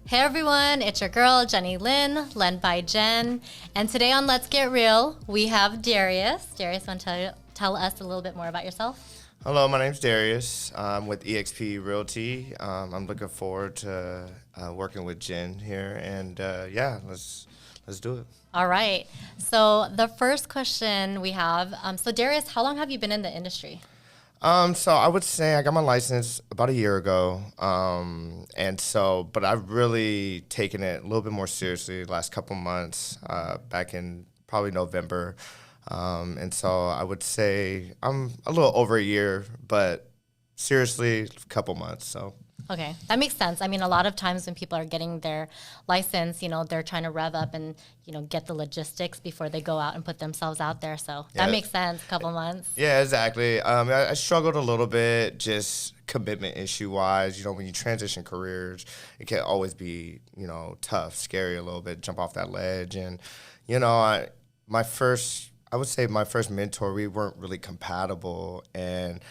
Hey everyone, it's your girl Jennylyn, Lyn by Jen, and today on Let's Get Real, we have Darius. Darius, want to tell us a little bit more about yourself? Hello, my name's Darius. I'm with EXP Realty. I'm looking forward to working with Jen here, and let's do it. All right. So the first question we have, so Darius, how long have you been in the industry? So I would say I got my license about a year ago, but I've really taken it a little bit more seriously the last couple months, back in probably November. And so I would say I'm a little over a year, but seriously, a couple months. So. Okay, that makes sense. I mean, a lot of times when people are getting their license, they're trying to rev up and, get the logistics before they go out and put themselves out there. So that makes sense, a couple months. Yeah, exactly. I struggled a little bit, just commitment issue-wise. When you transition careers, it can always be, tough, scary a little bit, jump off that ledge. And, I would say my first mentor, we weren't really compatible. And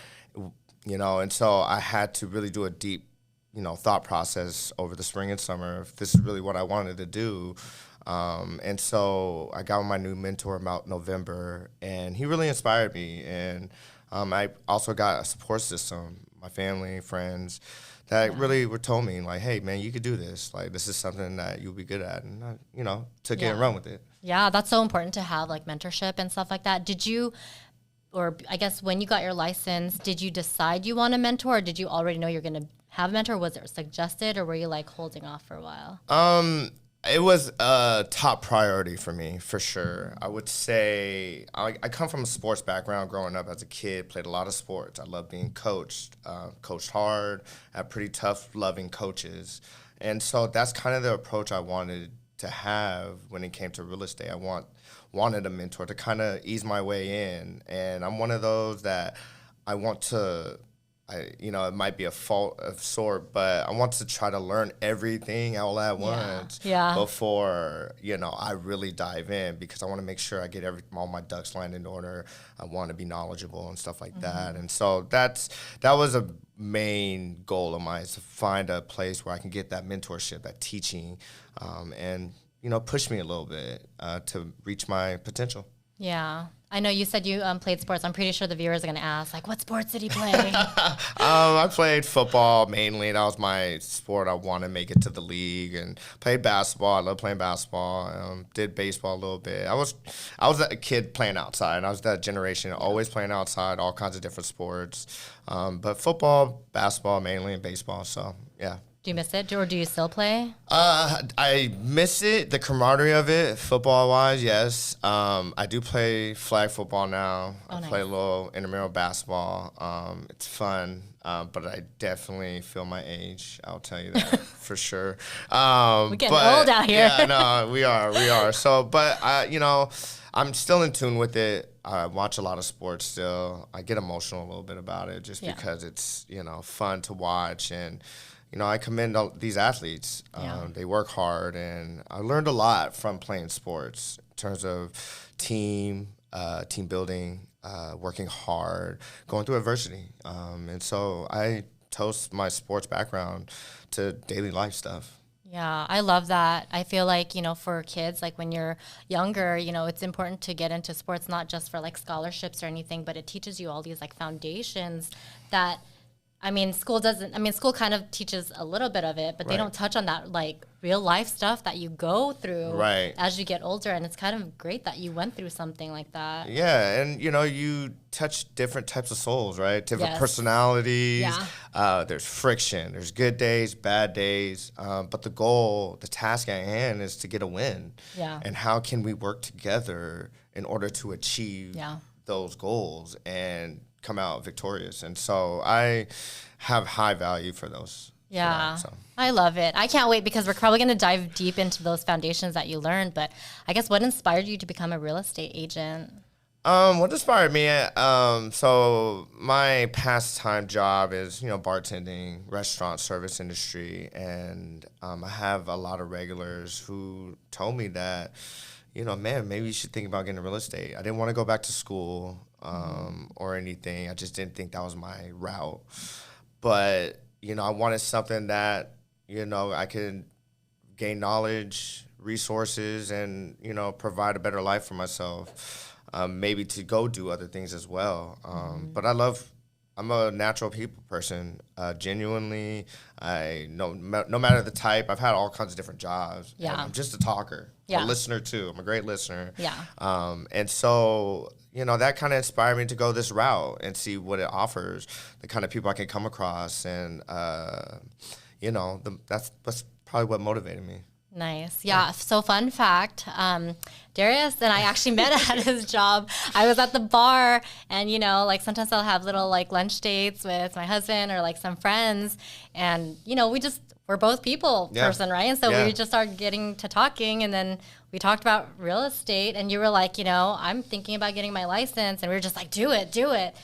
so I had to really do a deep thought process over the spring and summer if this is really what I wanted to do. And so I got with my new mentor about November, and he really inspired me. And I also got a support system, my family, friends, that really were told me, like, hey, man, you could do this. Like, this is something that you'll be good at. And I, took it and run with it. Yeah, that's so important to have, like, mentorship and stuff like that. Did you, or I guess when you got your license, did you decide you want a mentor, or did you already know you're going to have a mentor? Was it suggested, or were you like holding off for a while? It was a top priority for me, for sure. I would say I come from a sports background growing up as a kid, played a lot of sports. I love being coached, coached hard, had pretty tough, loving coaches. And so that's kind of the approach I wanted to have when it came to real estate. I wanted a mentor to kind of ease my way in. And I'm one of those that I want to, it might be a fault of sort, but I want to try to learn everything all at once before, I really dive in, because I want to make sure I get all my ducks lined in order. I want to be knowledgeable and stuff like that. And so that was a main goal of mine, is to find a place where I can get that mentorship, that teaching, and, push me a little bit to reach my potential. Yeah. I know you said you played sports. I'm pretty sure the viewers are going to ask, like, what sports did he play? I played football mainly. That was my sport. I wanted to make it to the league, and played basketball. I love playing basketball. Did baseball a little bit. I was that kid playing outside. I was that generation always playing outside, all kinds of different sports. But football, basketball mainly, and baseball. So, yeah. Do you miss it, or do you still play? I miss it, the camaraderie of it, football-wise, yes. I do play flag football now. I play a little intramural basketball. It's fun, but I definitely feel my age. I'll tell you that for sure. We're getting old out here. Yeah, no, we are. So, but I'm still in tune with it. I watch a lot of sports still. I get emotional a little bit about it, just because it's fun to watch. And I commend these athletes. They work hard, and I learned a lot from playing sports in terms of team building, working hard, going through adversity. And so I toast my sports background to daily life stuff. Yeah, I love that. I feel like, for kids, like when you're younger, it's important to get into sports, not just for like scholarships or anything, but it teaches you all these like foundations that, school kind of teaches a little bit of it, but they don't touch on that like real life stuff that you go through as you get older. And it's kind of great that you went through something like that. Yeah, and you touch different types of souls, right? Different personalities. Yeah. There's friction. There's good days, bad days. But the task at hand is to get a win. Yeah. And how can we work together in order to achieve those goals and come out victorious? And so I have high value for those. Yeah, I love it. I can't wait, because we're probably going to dive deep into those foundations that you learned. But I guess what inspired you to become a real estate agent? What inspired me? So my pastime job is, bartending, restaurant service industry, and I have a lot of regulars who told me that, man, maybe you should think about getting real estate. I didn't want to go back to school or anything. I just didn't think that was my route. But, I wanted something that, I could gain knowledge, resources, and, you know, provide a better life for myself. Maybe to go do other things as well. But I'm a natural people person. Genuinely, no matter the type, I've had all kinds of different jobs. Yeah. And I'm just a talker. Yeah. I'm a listener too. I'm a great listener. Yeah. And so, you know, that kind of inspired me to go this route and see what it offers, the kind of people I can come across. And, you know, that's probably what motivated me. Nice. Yeah. So fun fact, Darius and I actually met at his job. I was at the bar and, you know, like sometimes I'll have little like lunch dates with my husband or like some friends. And, you know, we're both people person, right? And so we just started getting to talking and then we talked about real estate and you were like, you know, I'm thinking about getting my license. And we were just like, do it.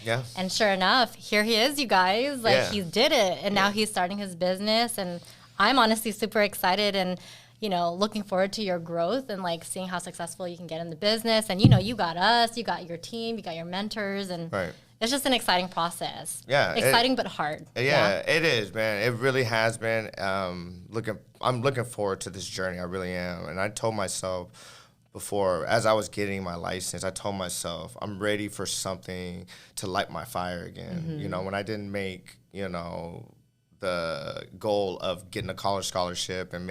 Yeah. And sure enough, here he is, you guys. Like he did it. And now he's starting his business. And I'm honestly super excited and, you know, looking forward to your growth and like seeing how successful you can get in the business. And, you know, you got us, you got your team, you got your mentors, and it's just an exciting process. Yeah. Exciting, but hard. Yeah, it is, man. It really has been. I'm looking forward to this journey. I really am. And I told myself before, as I was getting my license, I told myself, I'm ready for something to light my fire again. You know, when I didn't make, you know, the goal of getting a college scholarship and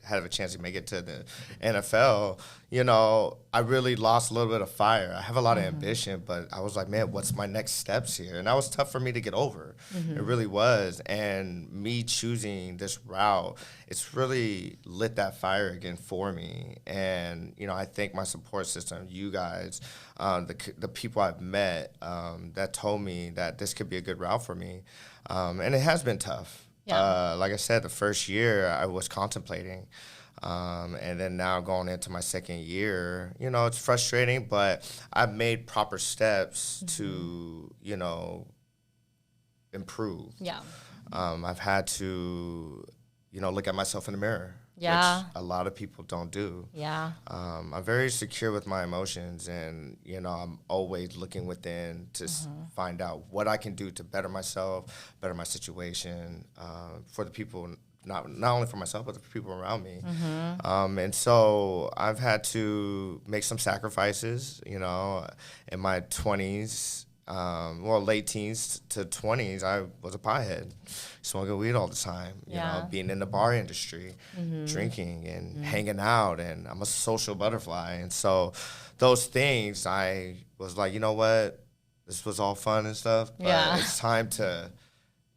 have a chance to make it to the NFL, you know, I really lost a little bit of fire. I have a lot of ambition, but I was like, man, what's my next steps here? And that was tough for me to get over. It really was. And me choosing this route, it's really lit that fire again for me. And, you know, I thank my support system, you guys, the people I've met that told me that this could be a good route for me. And it has been tough. Yeah. Like I said, the first year I was contemplating. And then now going into my second year, you know, it's frustrating, but I've made proper steps to, you know, improve. Yeah. I've had to, you know, look at myself in the mirror. Yeah. Which a lot of people don't do. Yeah. I'm very secure with my emotions and, you know, I'm always looking within to find out what I can do to better myself, better my situation for the people, not only for myself, but the people around me. And so I've had to make some sacrifices, you know, in my 20s. Late teens to 20s, I was a pothead, smoking weed all the time, you know, being in the bar industry, drinking and hanging out, and I'm a social butterfly. And so those things, I was like, you know what, this was all fun and stuff, but it's time to,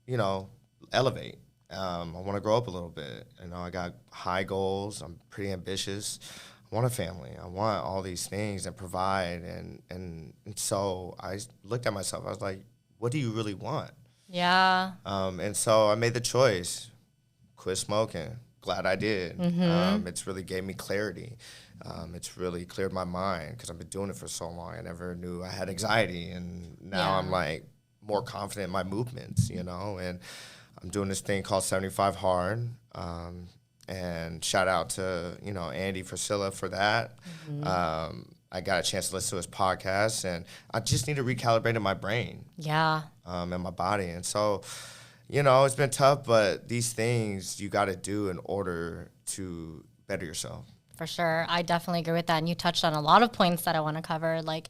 you know, elevate. I want to grow up a little bit. You know, I got high goals. I'm pretty ambitious. I want a family. I want all these things and provide. And so I looked at myself. I was like, what do you really want? Yeah. And so I made the choice, quit smoking. Glad I did. It's really gave me clarity. It's really cleared my mind because I've been doing it for so long. I never knew I had anxiety. And now I'm like more confident in my movements, you know, and I'm doing this thing called 75 Hard. And shout out to, you know, Andy Frisilla for that. I got a chance to listen to his podcast, and I just need to recalibrate in my brain. Yeah. And my body. And so, you know, it's been tough, but these things you got to do in order to better yourself. For sure. I definitely agree with that. And you touched on a lot of points that I want to cover, like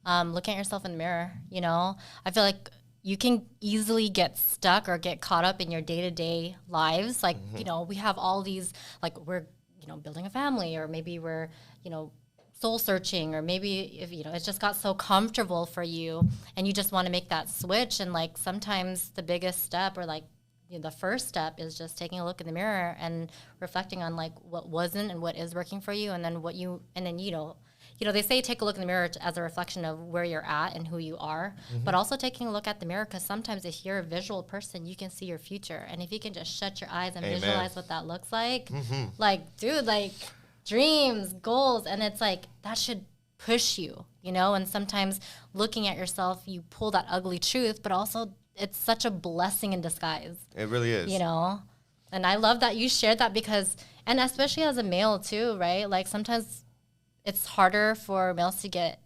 looking at yourself in the mirror, you know. I feel like you can easily get stuck or get caught up in your day-to-day lives. Like, you know, we have all these, like we're, you know, building a family, or maybe we're, you know, soul searching, or maybe if, you know, it's just got so comfortable for you and you just want to make that switch. And like sometimes the biggest step, or like, you know, the first step is just taking a look in the mirror and reflecting on like what wasn't and what is working for you. And then you know, they say take a look in the mirror as a reflection of where you're at and who you are, but also taking a look at the mirror, because sometimes if you're a visual person, you can see your future. And if you can just shut your eyes and visualize what that looks like, like, dude, like dreams, goals, and it's like that should push you, you know. And sometimes looking at yourself, you pull that ugly truth, but also it's such a blessing in disguise. It really is. You know? And I love that you shared that because, and especially as a male too, right? Like sometimes it's harder for males to get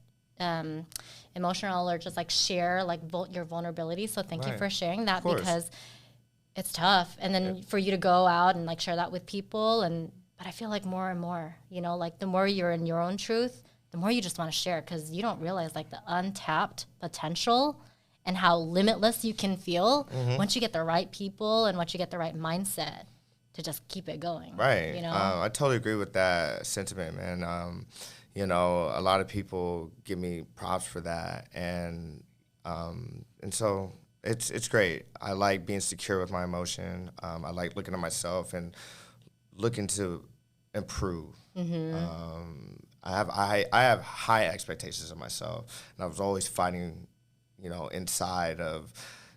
emotional or just like share like your vulnerability. So thank you for sharing that, because it's tough. And then for you to go out and like share that with people, and But I feel like more and more, like the more you're in your own truth, the more you just want to share, because you don't realize like the untapped potential and how limitless you can feel once you get the right people and once you get the right mindset to just keep it going. Right. I totally agree with that sentiment, man. A lot of people give me props for that, and so it's great. I like being secure with my emotion. I like looking at myself and looking to improve. I have high expectations of myself, and I was always fighting, inside of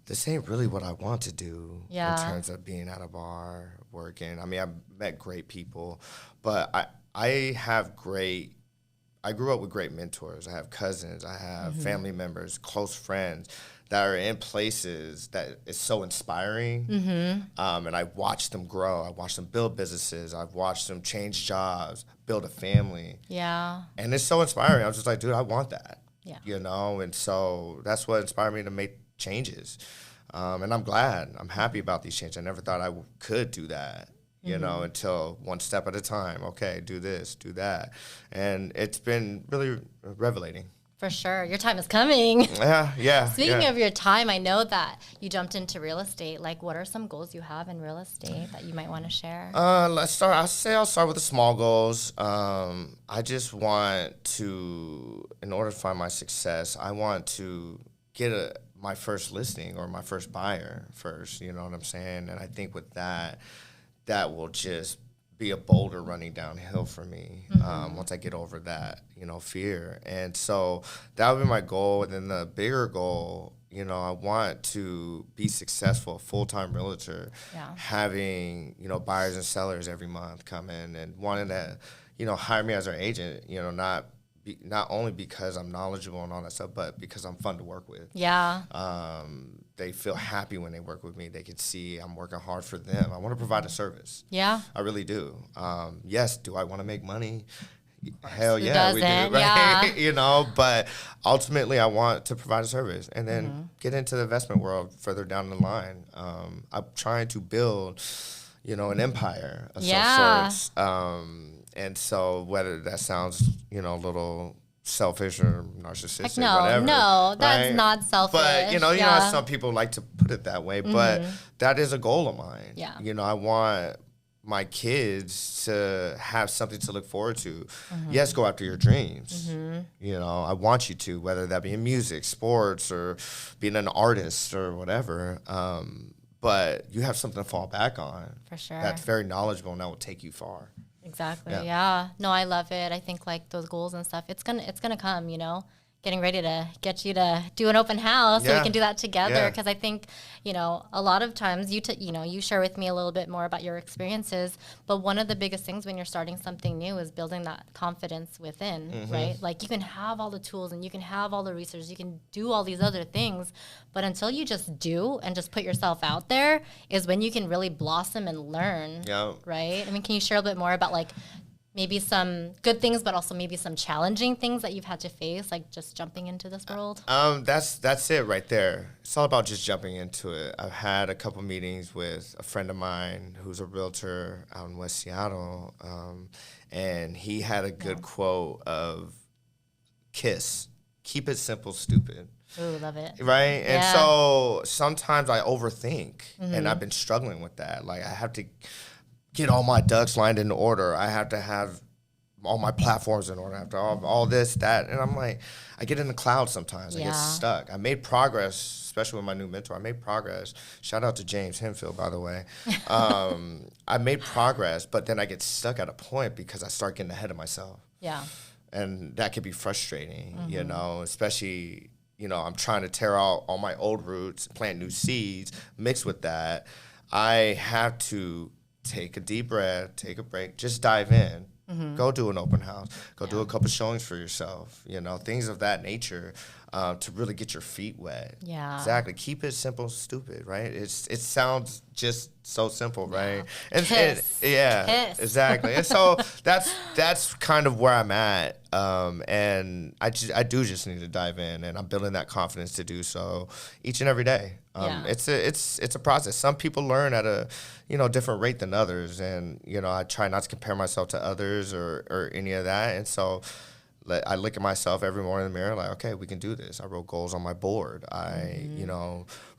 this ain't really what I want to do in terms of being at a bar, working. I mean, I've met great people, but I grew up with great mentors. I have cousins, I have family members, close friends that are in places that is so inspiring. And I watched them grow. I watched them build businesses. I've watched them change jobs, build a family. Yeah. And it's so inspiring. I was just like, dude, I want that. Yeah. And so that's what inspired me to make changes. And I'm glad. I'm happy about these changes. I never thought I could do that. Until one step at a time. Okay, do this, do that. And it's been really revelating. For sure. Your time is coming. Yeah. Speaking of your time, I know that you jumped into real estate. Like, what are some goals you have in real estate that you might want to share? I'll start with the small goals. I just want to, in order to find my success, I want to get my first listing or my first buyer first, you know what I'm saying? And I think with that will just be a boulder running downhill for me once I get over that, fear. And so that would be my goal. And then the bigger goal, I want to be successful, full-time realtor, having, buyers and sellers every month come in and wanting to, hire me as their agent, not only because I'm knowledgeable and all that stuff, but because I'm fun to work with. Yeah. They feel happy when they work with me. They can see I'm working hard for them. I want to provide a service. Yeah. I really do. Yes, do I want to make money? Hell yeah, we do, right? Yeah. But ultimately I want to provide a service and then get into the investment world further down the line. I'm trying to build, an empire of some sorts. And so whether that sounds, a little selfish or narcissistic, whatever. No, that's right? not selfish. But, some people like to put it that way, but that is a goal of mine. Yeah. I want my kids to have something to look forward to. Yes, go after your dreams. I want you to, whether that be in music, sports, or being an artist or whatever. But you have something to fall back on. For sure. That's very knowledgeable and that will take you far. Exactly. Yeah. No, I love it. I think like those goals and stuff, it's gonna come, getting ready to get you to do an open house so we can do that together. Because I think, a lot of times you share with me a little bit more about your experiences, but one of the biggest things when you're starting something new is building that confidence within, right? Like you can have all the tools and you can have all the research, you can do all these other things, but until you just do and just put yourself out there is when you can really blossom and learn, right? I mean, can you share a bit more about like maybe some good things, but also maybe some challenging things that you've had to face, like just jumping into this world? That's it right there. It's all about just jumping into it. I've had a couple meetings with a friend of mine who's a realtor out in West Seattle, and he had a good quote of KISS, keep it simple, stupid. Ooh, love it. Right? And so sometimes I overthink, and I've been struggling with that. Like I have to get all my ducks lined in order. I have to have all my platforms in order. I have to have all this, that. And I'm like, I get in the cloud sometimes. I get stuck. I made progress, especially with my new mentor. I made progress. Shout out to James Hemphill, by the way. I made progress, but then I get stuck at a point because I start getting ahead of myself. Yeah. And that can be frustrating, especially, I'm trying to tear out all my old roots, plant new seeds. Mixed with that, I have to take a deep breath, take a break, just dive in. Go do an open house. Go do a couple showings for yourself, things of that nature. to really get your feet wet. Yeah. Exactly. Keep it simple, stupid, right? It sounds just so simple, right? And Kiss. exactly. And so that's kind of where I'm at. And I do just need to dive in, and I'm building that confidence to do so each and every day. It's a process. Some people learn at a different rate than others, and I try not to compare myself to others or any of that. And so I look at myself every morning in the mirror like, okay, we can do this. I wrote goals on my board.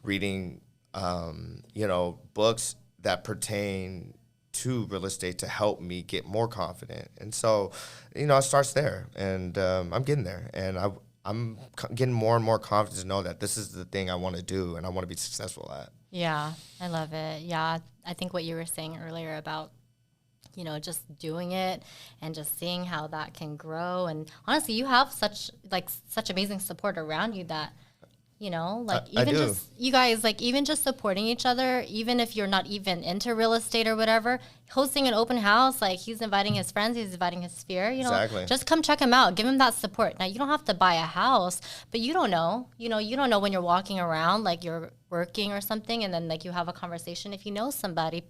Reading, books that pertain to real estate to help me get more confident. And so, it starts there, and I'm getting there, and I'm getting more and more confident to know that this is the thing I want to do and I want to be successful at. Yeah, I love it. Yeah, I think what you were saying earlier about just doing it and just seeing how that can grow. And honestly, you have such amazing support around you that, you guys, even just supporting each other, even if you're not even into real estate or whatever, hosting an open house, he's inviting his friends, he's inviting his sphere, exactly. Just come check him out, give him that support. Now, you don't have to buy a house, but you don't know, you don't know when you're walking around, you're working or something, and then you have a conversation. If you know somebody,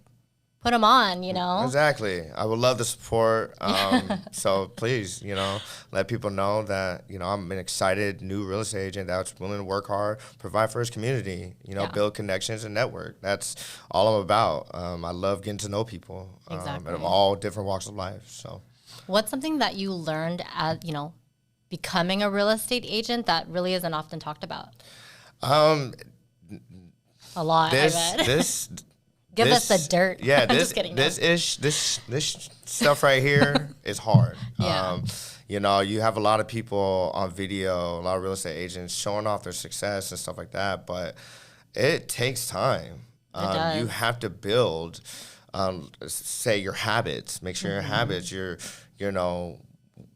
put them on, Exactly. I would love the support. So please, let people know that, I'm an excited new real estate agent that's willing to work hard, provide for his community, build connections and network. That's all I'm about. I love getting to know people of all different walks of life. So, what's something that you learned as, becoming a real estate agent that really isn't often talked about? A lot, I bet. Give us the dirt. Yeah, I'm just kidding. This stuff right here is hard. Yeah. You have a lot of people on video, a lot of real estate agents showing off their success and stuff like that, but it takes time. It does. You have to build, say, your habits. Make sure your habits, you're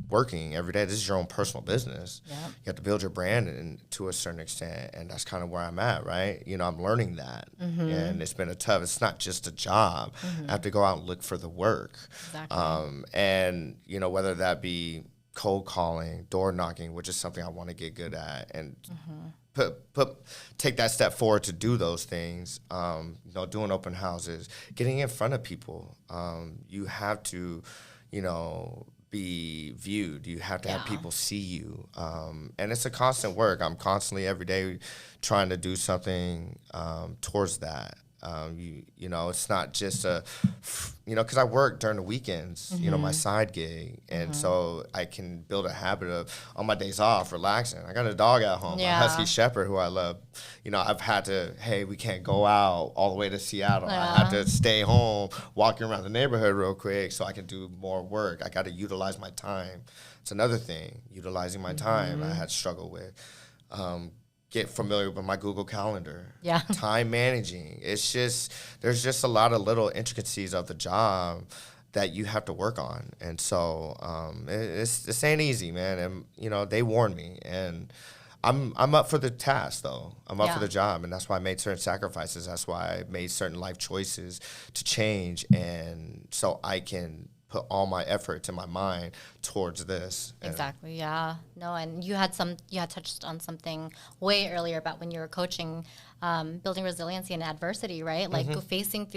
working every day. This is your own personal business. Yep. You have to build your brand to a certain extent, and that's kind of where I'm at, right? I'm learning that, and it's been it's not just a job. I have to go out and look for the work. Exactly. And, whether that be cold calling, door knocking, which is something I want to get good at, and take that step forward to do those things, doing open houses, getting in front of people. You have to, be viewed. You have to have people see you. And it's a constant work. I'm constantly every day trying to do something towards that. It's not just because I work during the weekends, my side gig. And so I can build a habit of, on my days off, relaxing. I got a dog at home, a Husky Shepherd who I love. I've had to, hey, we can't go out all the way to Seattle. I have to stay home, walking around the neighborhood real quick so I can do more work. I got to utilize my time. It's another thing, utilizing my time I had struggled with. Get familiar with my Google Calendar. Yeah. Time managing. It's just, there's just a lot of little intricacies of the job that you have to work on. And so this ain't easy, man. And, they warned me. And I'm up for the task, though. I'm up for the job. And that's why I made certain sacrifices. That's why I made certain life choices to change. And so I can put all my efforts in my mind towards this. Exactly. Yeah. No, and you had touched on something way earlier about when you were coaching, building resiliency in adversity, right? Facing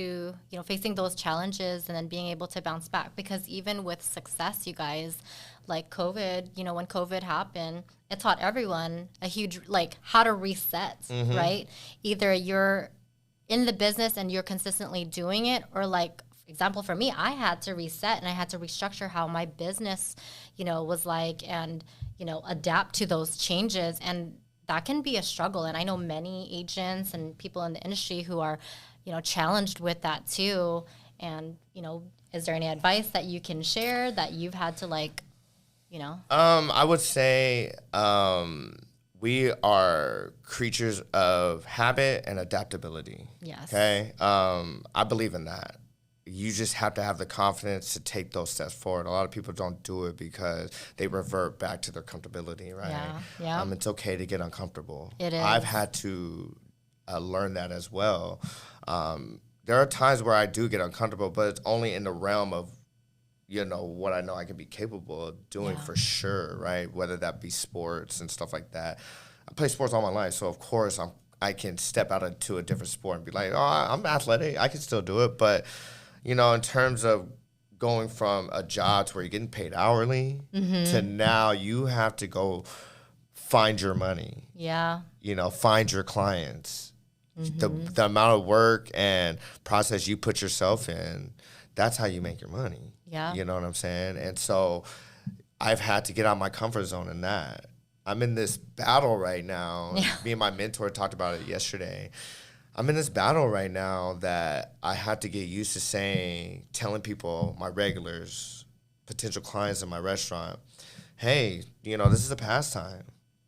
those challenges and then being able to bounce back. Because even with success, you guys, COVID, when COVID happened, it taught everyone a huge, how to reset, right? Either you're in the business and you're consistently doing it, or example for me, I had to reset and I had to restructure how my business, was and, adapt to those changes. And that can be a struggle. And I know many agents and people in the industry who are, challenged with that too. And, is there any advice that you can share that you've had to I would say we are creatures of habit and adaptability. Yes. Okay. I believe in that. You just have to have the confidence to take those steps forward. A lot of people don't do it because they revert back to their comfortability, right? Yeah. It's okay to get uncomfortable. It is. I've had to learn that as well. There are times where I do get uncomfortable, but it's only in the realm of, what I know I can be capable of doing for sure, right? Whether that be sports and stuff like that. I play sports all my life, so of course I can step out into a different sport and be like, oh, I'm athletic, I can still do it. But, you know, in terms of going from a job to where you're getting paid hourly to now you have to go find your money. Yeah. You know, find your clients. The amount of work and process you put yourself in, that's how you make your money. Yeah. You know what I'm saying? And so I've had to get out of my comfort zone in that. I'm in this battle right now. Yeah. Me and my mentor talked about it yesterday. I'm in this battle right now that I have to get used to telling people, my regulars, potential clients in my restaurant, hey, you know, this is a pastime.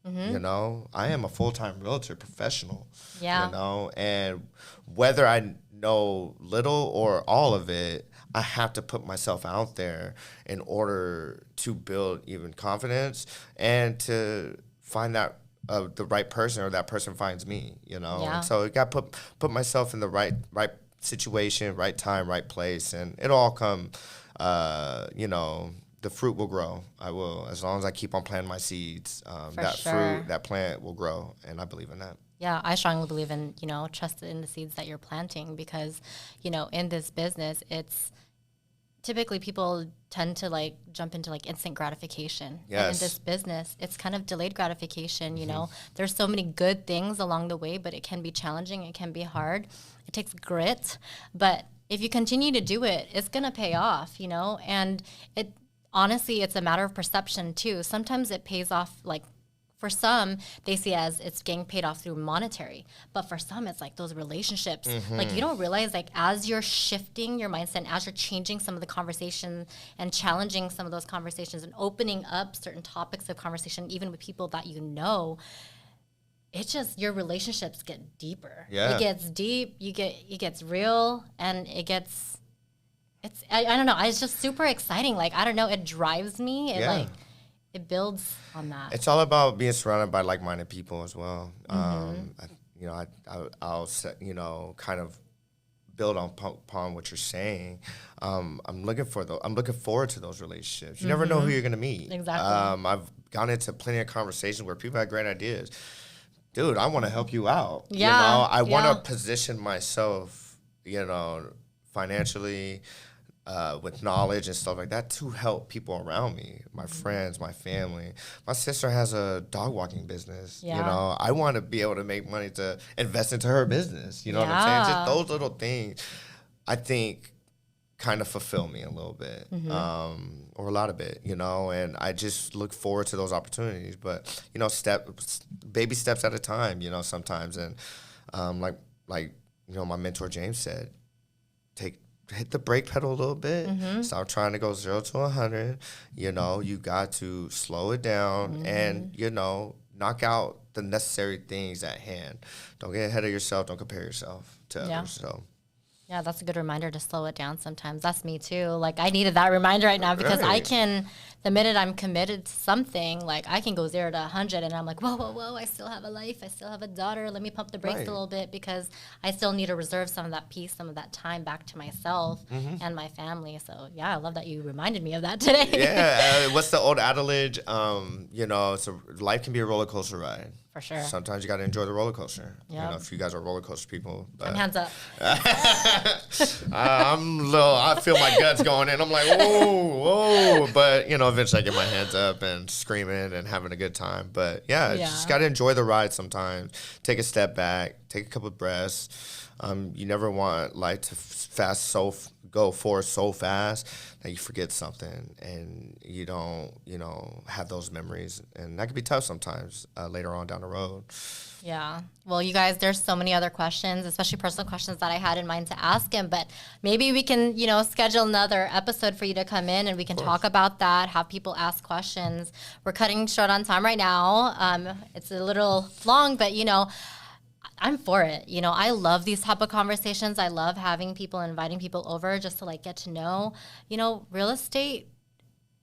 You know, I am a full-time realtor professional. Yeah. You know, and whether I know little or all of it, I have to put myself out there in order to build even confidence and to find that the right person or that person finds me, you know. Yeah. And so I got to put myself in the right situation, right time, right place, and it'll all come, you know, the fruit will grow. I will, as long as I keep on planting my seeds. That fruit, that plant will grow, and I believe in that. Yeah, I strongly believe in, you know, trust in the seeds that you're planting because, you know, in this business, it's typically people tend to like jump into like instant gratification. Yes. And in this business, it's kind of delayed gratification, you know. There's so many good things along the way, but it can be challenging, it can be hard. It takes grit, but if you continue to do it, it's going to pay off, you know. And honestly, it's a matter of perception too. Sometimes it pays off, like for some, they see as it's getting paid off through monetary. But for some, it's like those relationships. Like you don't realize, like as you're shifting your mindset, and as you're changing some of the conversation and challenging some of those conversations and opening up certain topics of conversation, even with people that you know, it's just your relationships get deeper. Yeah. It gets deep, it gets real, and it gets... I don't know. It's just super exciting. Like, I don't know. It drives me. It builds on that. It's all about being surrounded by like-minded people as well. You know, I'll you know, kind of build upon what you're saying. I'm looking forward to those relationships. You never know who you're gonna meet. Exactly. I've gone into plenty of conversations where people had great ideas. Dude, I want to help you out. Yeah. You know, I want to position myself, you know, financially, with knowledge and stuff like that to help people around me, my friends, my family. My sister has a dog walking business. Yeah. You know, I want to be able to make money to invest into her business. You know what I'm saying? Just those little things, I think, kind of fulfill me a little bit, or a lot of it, you know, and I just look forward to those opportunities. But, you know, baby steps at a time, you know, sometimes. And like, you know, my mentor James said, hit the brake pedal a little bit. Stop trying to go 0 to 100. You know, you got to slow it down and, you know, knock out the necessary things at hand. Don't get ahead of yourself. Don't compare yourself to others. So. Yeah, that's a good reminder to slow it down sometimes. That's me too. Like, I needed that reminder right now because I can, the minute I'm committed to something, like I can go 0 to 100 and I'm like, whoa, I still have a life. I still have a daughter. Let me pump the brakes a little bit because I still need to reserve some of that peace, some of that time back to myself and my family. So, yeah, I love that you reminded me of that today. Yeah. What's the old adage? You know, life can be a roller coaster ride. For sure. Sometimes you got to enjoy the roller coaster. Yep. You know, if you guys are roller coaster people. But Hands up. I feel my guts going in. I'm like, whoa. But, you know, eventually I get my hands up and screaming and having a good time. But, yeah. Just got to enjoy the ride sometimes. Take a step back. Take a couple of breaths. You never want life to go forward so fast that you forget something and you don't, you know, have those memories. And that can be tough sometimes later on down the road. Yeah. Well, you guys, there's so many other questions, especially personal questions that I had in mind to ask him. But maybe we can, you know, schedule another episode for you to come in and we can talk about that, have people ask questions. We're cutting short on time right now. It's a little long, but, you know, I'm for it. You know, I love these type of conversations. I love having people, inviting people over just to like get to know, you know, real estate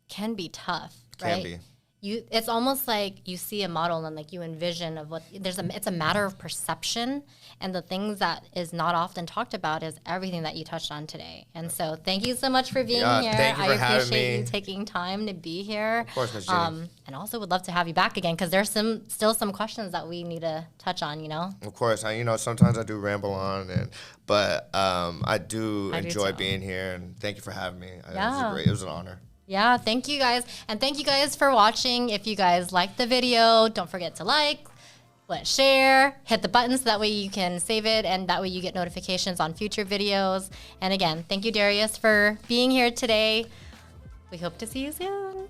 can be tough, right? Can be. it's almost like you see a model and like you envision of what it's a matter of perception, and the things that is not often talked about is everything that you touched on today. And so thank you so much for being here. Thank you for I appreciate having me. you taking time to be here. Of course, Ms. Jenny. And also would love to have you back again, because there's still some questions that we need to touch on, Of course, sometimes I do ramble on, but I do enjoy being here, and thank you for having me. It was an honor. Yeah, thank you guys. And thank you guys for watching. If you guys liked the video, don't forget to share, hit the button so that way you can save it, and that way you get notifications on future videos. And again, thank you, Darius, for being here today. We hope to see you soon.